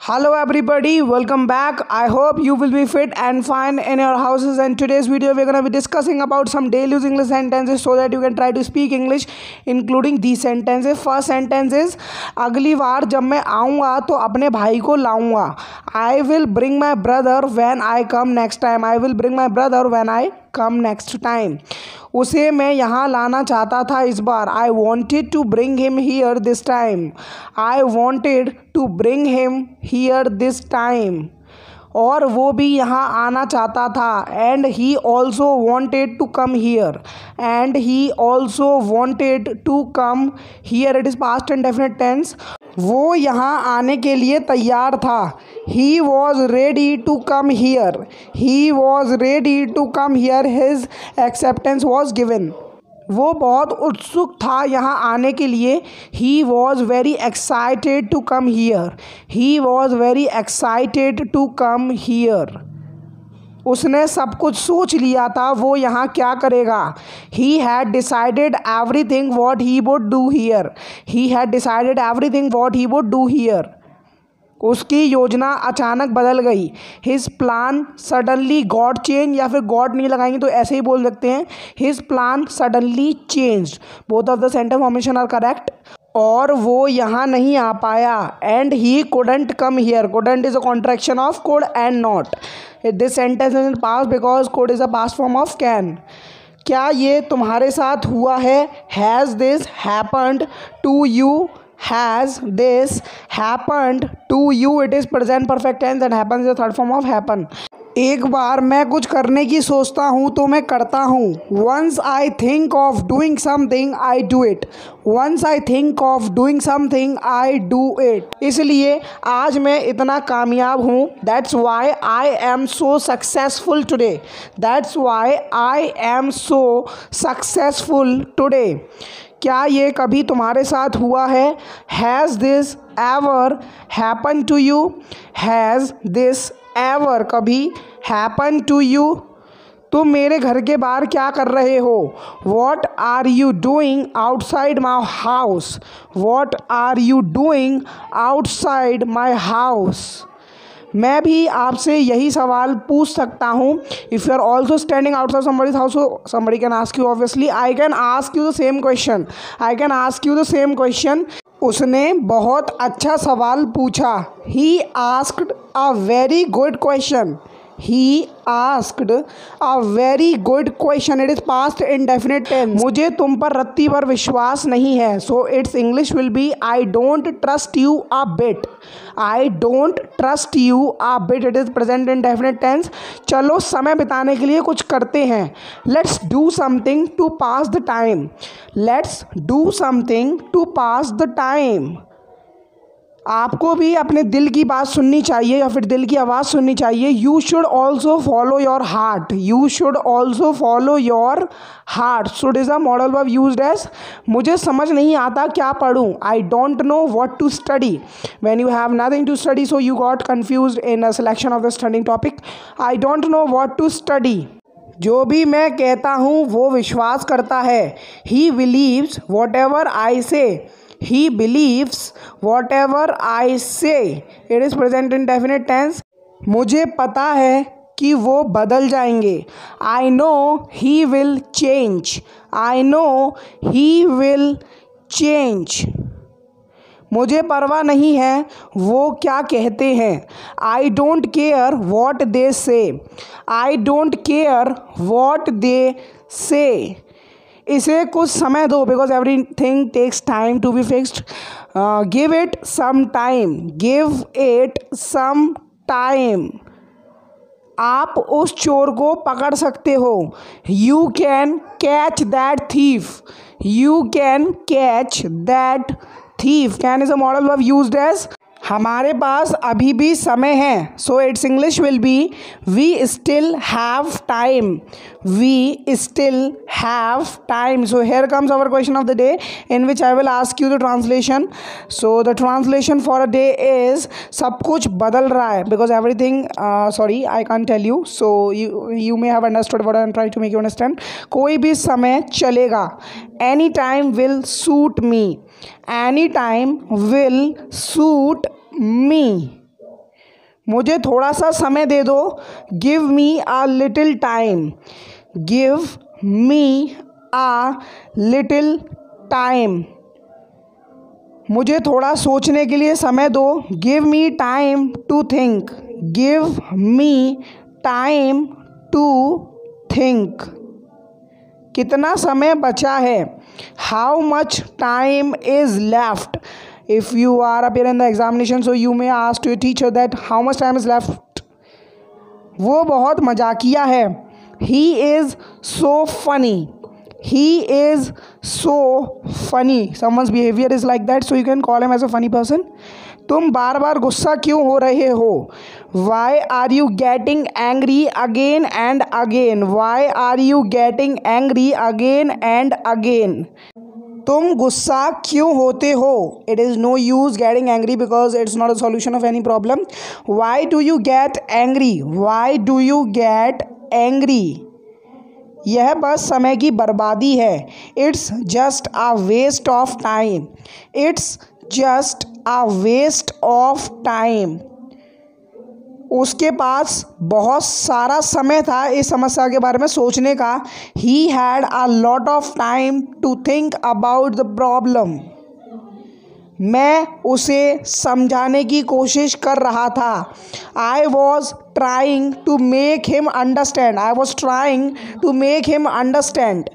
Hello everybody, welcome back. I hope you will be fit and fine in your houses, and today's video we're going to be discussing about some daily use English sentences so that you can try to speak English including these sentences. First sentence is अगली बार जब मैं आऊँगा तो अपने भाई को लाऊंगा. I will bring my brother when I come next time. I will bring my brother when I come next time. उसे मैं यहाँ लाना चाहता था इस बार. I wanted to bring him here this time. I wanted to bring him here this time. और वो भी यहाँ आना चाहता था. And he also wanted to come here. And he also wanted to come here. It is past and definite tense. वो यहाँ आने के लिए तैयार था. He was ready to come here. He was ready to come here. His acceptance was given. वो बहुत उत्सुक था यहाँ आने के लिए. He was very excited to come here. He was very excited to come here. उसने सब कुछ सोच लिया था वो यहाँ क्या करेगा. He had decided everything what he would do here. He had decided everything what he would do here. उसकी योजना अचानक बदल गई. His plan suddenly got changed, या फिर got नहीं लगाएंगे तो ऐसे ही बोल सकते हैं. His plan suddenly changed. Both of the sentence formation are correct. और वो यहाँ नहीं आ पाया. And he couldn't come here. Couldn't is a contraction of could and not. This sentence is in past because could is a past form of can. क्या ये तुम्हारे साथ हुआ है? Has this happened to you? Has this happened to you? It is present perfect tense and happens is the third form of happen. एक बार मैं कुछ करने की सोचता हूँ तो मैं करता हूँ. Once I think of doing something, I do it. Once I think of doing something, I do it. इसलिए आज मैं इतना कामयाब हूँ. That's why I am so successful today. That's why I am so successful today. क्या ये कभी तुम्हारे साथ हुआ है? Has this ever happened to you? Has this ever कभी happened to you? तुम मेरे घर के बाहर क्या कर रहे हो? What are you doing outside my house? What are you doing outside my house? मैं भी आपसे यही सवाल पूछ सकता हूँ. If you are also standing outside somebody's house, so somebody can ask you obviously. I can ask you the same question. I can ask you the same question. उसने बहुत अच्छा सवाल पूछा. He asked a very good question. He asked a very good question. It is past indefinite tense. मुझे तुम पर रत्ती भर विश्वास नहीं है. So its English will be I don't trust you a bit. I don't trust you a bit. It is present indefinite tense. चलो समय बिताने के लिए कुछ करते हैं. Let's do something to pass the time. Let's do something to pass the time. आपको भी अपने दिल की बात सुननी चाहिए या फिर दिल की आवाज़ सुननी चाहिए. You should also follow your heart. You should also follow your heart. Should is a modal verb used as. मुझे समझ नहीं आता क्या पढ़ूँ. I don't know what to study. When you have nothing to study so you got confused in a selection of the studying topic. I don't know what to study. जो भी मैं कहता हूँ वो विश्वास करता है. He believes what ever I से. He believes whatever I say. It is present indefinite tense. मुझे पता है कि वो बदल जाएंगे. I know he will change. I know he will change. मुझे परवाह नहीं है वो क्या कहते हैं. I don't care what they say. I don't care what they say. इसे कुछ समय दो because everything takes time to be fixed. Give it some time. Give it some time. आप उस चोर को पकड़ सकते हो. You can catch that thief. You can catch that thief. Can is a modal verb used as. हमारे पास अभी भी समय है. So it's English will be we still have time. We still have time. So here comes our question of the day in which I will ask you the translation. So the translation for a day is सब कुछ बदल रहा है because everything sorry I can't tell you. So you may have understood what I am trying to make you understand. कोई भी समय चलेगा. Any time will suit me. Any time will suit me. मुझे थोड़ा सा समय दे दो, give me a little time, give me a little time. मुझे थोड़ा सोचने के लिए समय दो, give me time to think, give me time to think. कितना समय बचा है, how much time is left. If you are appear in the examination, so you may ask to your teacher that how much time is left. वो बहुत मजाकिया है, he is so funny, he is so funny. Someone's behavior is like that, so you can call him as a funny person. तुम बार बार गुस्सा क्यों हो रहे हो, why are you getting angry again and again, why are you getting angry again and again. तुम गुस्सा क्यों होते हो, it is no use getting angry because it's not a solution of any problem. Why do you get angry, why do you get angry, यह बस समय की बर्बादी है. It's just a waste of time, it's just a waste of time. उसके पास बहुत सारा समय था इस समस्या के बारे में सोचने का. He had a lot of time to think about the problem. मैं उसे समझाने की कोशिश कर रहा था. I was trying to make him understand, I was trying to make him understand.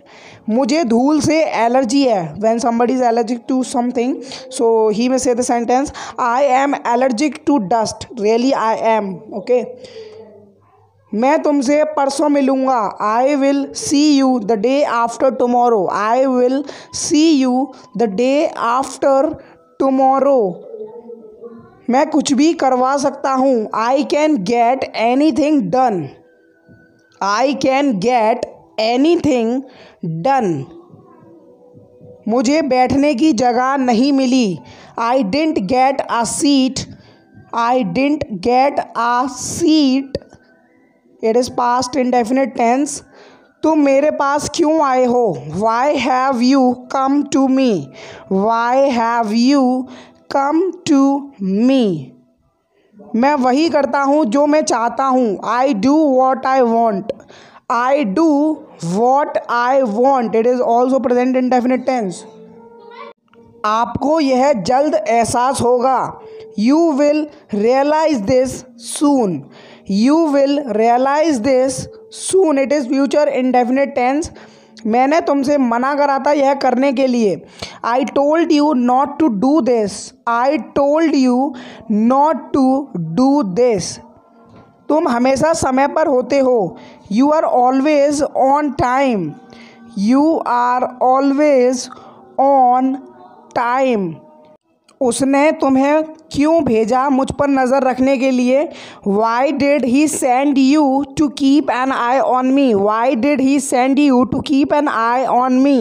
मुझे धूल से एलर्जी है. When somebody is allergic to something, so he may say the sentence I am allergic to dust. Really I am. Okay. मैं तुमसे परसों मिलूँगा. I will see you the day after tomorrow. I will see you the day after tomorrow. मैं कुछ भी करवा सकता हूँ. I can get anything done. I can get anything done. मुझे बैठने की जगह नहीं मिली. I didn't get a seat. I didn't get a seat. It is past indefinite tense. तुम मेरे पास क्यों आए हो, why have you come to me, why have you come to me. मैं वही करता हूँ जो मैं चाहता हूँ. I do what I want. I do what I want. It is also present indefinite tense. आपको यह जल्द एहसास होगा. You will realize this soon. You will realize this soon. It is future indefinite tense. मैंने तुमसे मना करा था यह करने के लिए. I told you not to do this. I told you not to do this. तुम हमेशा समय पर होते हो. You are always on time. You are always on time. उसने तुम्हें क्यों भेजा मुझ पर नज़र रखने के लिए. Why did he send you to keep an eye on me? Why did he send you to keep an eye on me?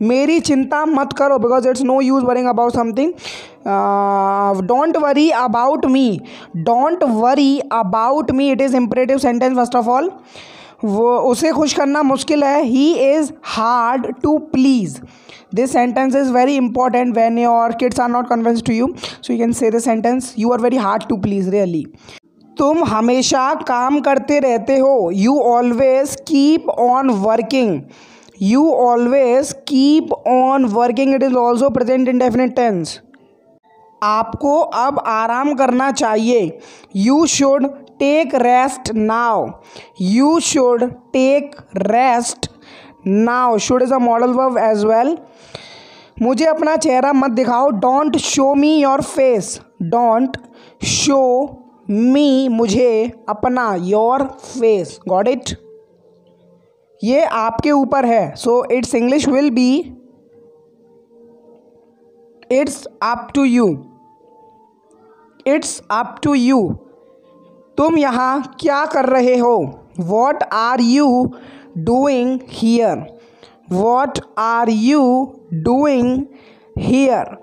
मेरी चिंता मत करो, because it's no use worrying about something. Don't worry about me, don't worry about me. It is imperative sentence first of all. वो उसे खुश करना मुश्किल है. He is hard to please. This sentence is very important when your kids are not convinced to you, so you can say this sentence, you are very hard to please really. तुम हमेशा काम करते रहते हो. You always keep on working. You always keep on working. It is also present indefinite tense. आपको अब आराम करना चाहिए. You should take rest now. You should take rest now. Should is a modal verb as well. मुझे अपना चेहरा मत दिखाओ. Don't show me your face. Don't show me, मुझे अपना, your face. Got it? ये आपके ऊपर है. So it's English will be it's up to you. It's up to you. तुम यहाँ क्या कर रहे हो. What are you doing here. What are you doing here.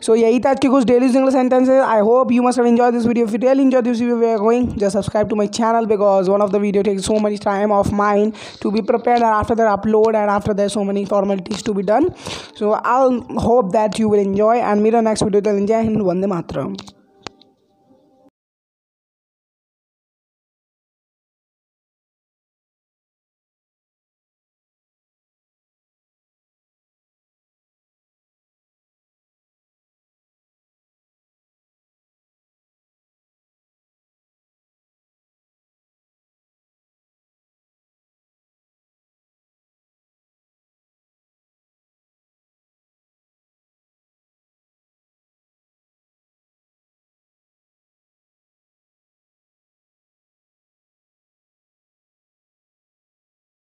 So यही था आज के कुछ daily English sentences. I hope you must have enjoyed this video. If you really enjoyed this video, we are going just subscribe to my channel because one of the video takes so much time of mine to be prepared, and after that upload, and after that so many formalities to be done. So I'll hope that you will enjoy and meet the next video. Till then, Jai Hind, Vande Mataram.